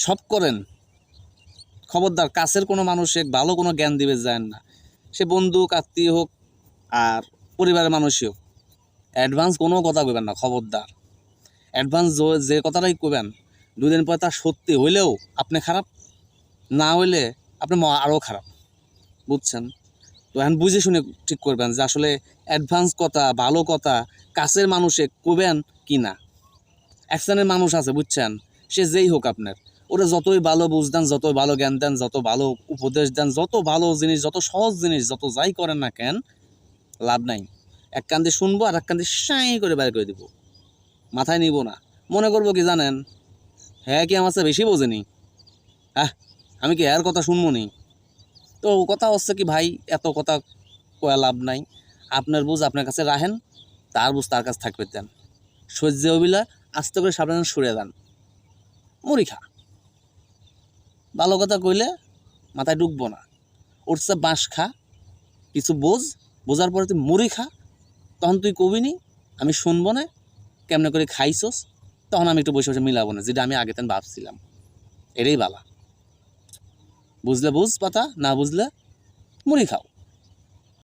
সব করেন, খবরদার কাছের কোনো মানুষে ভালো কোনো জ্ঞান দিবে যায় না, সে বন্ধু আত্মীয় হোক আর পরিবারের মানুষই হোক। অ্যাডভান্স কোনো কথা কইবেন না, খবরদার। অ্যাডভান্স যে কথাটাই কইবেন 2 দিন পরে তার সত্যি হইলেও আপনি খারাপ, না হইলে আপনি আরও খারাপ, বুঝছেন? তো এখন বুঝে শুনে ঠিক করবেন যে আসলে অ্যাডভান্স কথা, ভালো কথা কাছের মানুষে কইবেন কি না। এক শ্রেণীর মানুষ আছে, বুঝছেন, সে যেই হোক আপনার, ওরা যতই ভালো বুঝ দেন, যতই ভালো জ্ঞান দেন, যত ভালো উপদেশ দেন, যত ভালো জিনিস, যত সহজ জিনিস, যত যাই করেন না কেন, লাভ নাই। এক কান দিয়ে শুনবো আর এক কান দিয়ে সাঁই করে বাইর করে দিব, মাথায় নিব না। মনে করবো কি জানেন, হ্যাঁ কি আমার চেয়ে বেশি বোঝেনি, হ্যাঁ আমি কি এর কথা শুনবো নি? তো কথা হচ্ছে কি ভাই, এত কথা কয়া লাভ নাই। আপনার বুঝ আপনার কাছে রাখেন, তার বুঝ তার কাছে থাকবে দেন। সহ্য অবিলা আস্তে করে সাবধানে সরে দেন, মুড়ি খা। ভালো কথা কইলে মাথায় ঢুকবো না, উঠছে বাঁশ খা, কিছু বোঝ, বোঝার পরে তুই মুড়ি খা। তখন তুই কবি নি আমি শুনবো না কেমনে করে খাইছস, তখন আমি একটু বসে বসে মিলাবো না যেটা আমি আগে তেন ভাবছিলাম। এটাই বালা। বুঝলে বুঝ পাতা, না বুঝলে মুড়ি খাও।